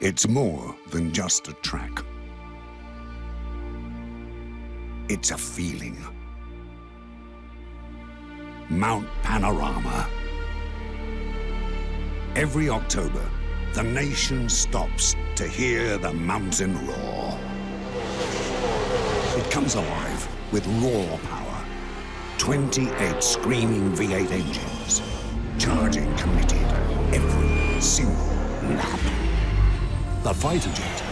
It's more than just a track. It's a feeling. Mount Panorama. Every October, the nation stops to hear the mountain roar. It comes alive with raw power. 28 screaming V8 engines, charging committed every single lap. The fighter jet,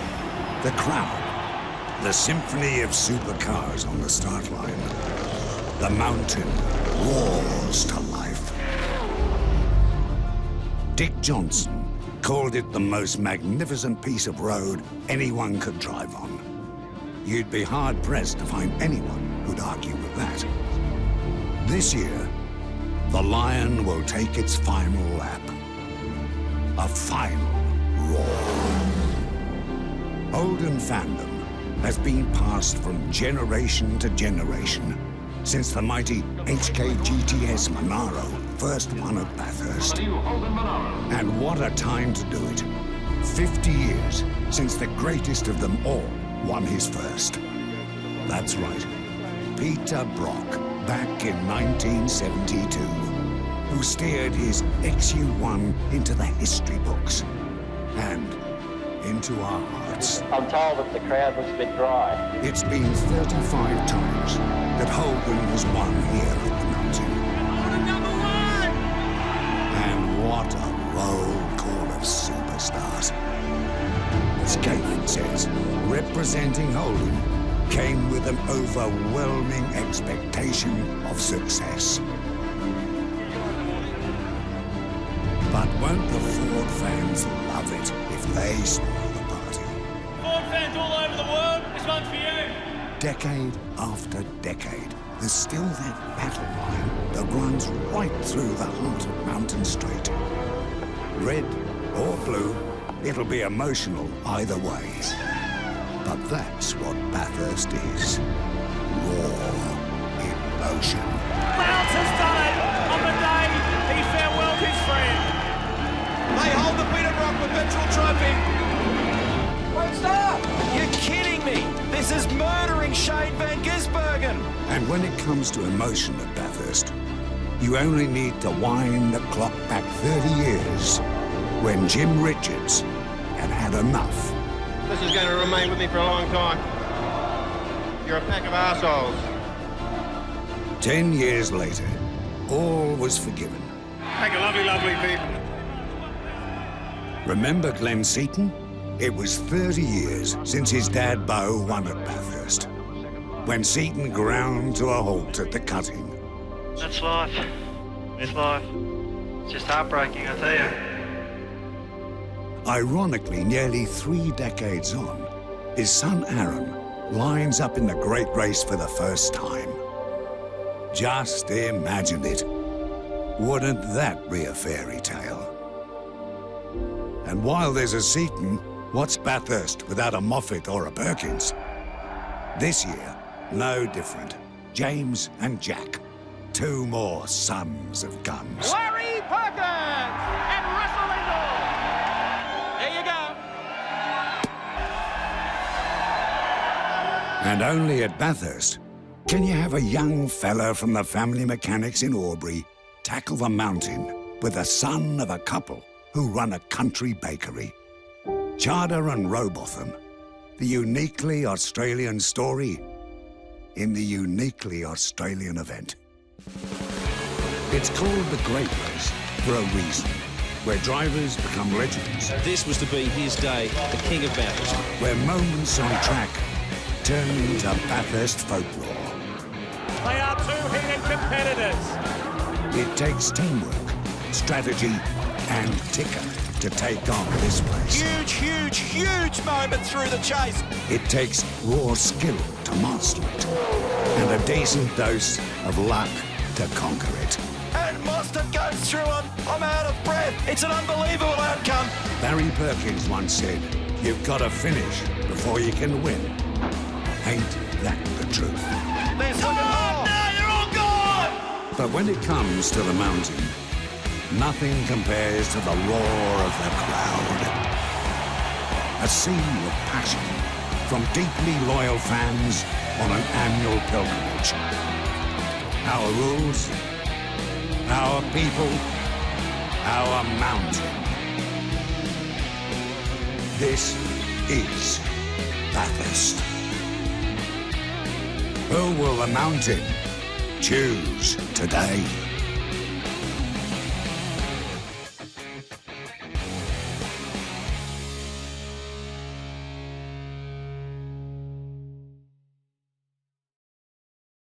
the crowd, the symphony of supercars on the start line. The mountain roars to life. Dick Johnson called it the most magnificent piece of road anyone could drive on. You'd be hard-pressed to find anyone who'd argue with that. This year, the Lion will take its final lap. A final roar. Holden fandom has been passed from generation to generation since the mighty HK GTS Monaro first won at Bathurst. And what a time to do it. 50 years since the greatest of them all won his first. That's right, Peter Brock, back in 1972, who steered his XU1 into the history books and into our hearts. I'm told that the crowd was a bit dry. It's been 35 times that Holden has won here at the mountain. And what a roll call of superstars. As Gaten says, representing Holden came with an overwhelming expectation of success. But won't the Ford fans love it if they spoil the party? Ford fans all over the world, this one's for you. Decade after decade, there's still that battle line that runs right through the heart of Mountain Straight. Red or blue, it'll be emotional either way. But that's what Bathurst is. Raw emotion. Miles has done it on the day he farewelled his friend. They hold the Peter Brock Perpetual Trophy. Wait, stop! You're kidding me! This is murdering Shane Van Gisbergen! And when it comes to emotion at Bathurst, you only need to wind the clock back 30 years when Jim Richards had had enough. This is going to remain with me for a long time. You're a pack of arseholes. 10 years later, all was forgiven. Pack of lovely, lovely people. Remember Glenn Seaton? It was 30 years since his dad Bo won at Bathurst, when Seaton ground to a halt at the cutting. That's life. It's life. It's just heartbreaking, I tell you. Ironically, nearly 3 decades on, his son Aaron lines up in the great race for the first time. Just imagine it. Wouldn't that be a fairy tale? And while there's a Seaton, what's Bathurst without a Moffat or a Perkins? This year, no different. James and Jack, 2 more sons of guns. Larry Perkins and Russell Ingall. There you go. And only at Bathurst can you have a young fella from the family mechanics in Albury tackle the mountain with the son of a couple who run a country bakery. Charter and Robotham, the uniquely Australian story in the uniquely Australian event. It's called the Great Race for a reason, where drivers become legends, This was to be his day, the king of Bathurst. where moments on track turn into Bathurst folklore. They are 2 heated competitors. It takes teamwork, strategy, and ticker to take on this race. Huge, huge, huge moment through the chase. It takes raw skill to master it, and a decent dose of luck to conquer it. And Mostert goes through him. I'm out of breath. It's an unbelievable outcome. Barry Perkins once said, "You've got to finish before you can win." Ain't that the truth? There's oh, no, you're all gone! But when it comes to the mountain, nothing compares to the roar of the crowd. A sea of passion from deeply loyal fans on an annual pilgrimage. Our rules, our people, our mountain. This is Bathurst. Who will the mountain choose today?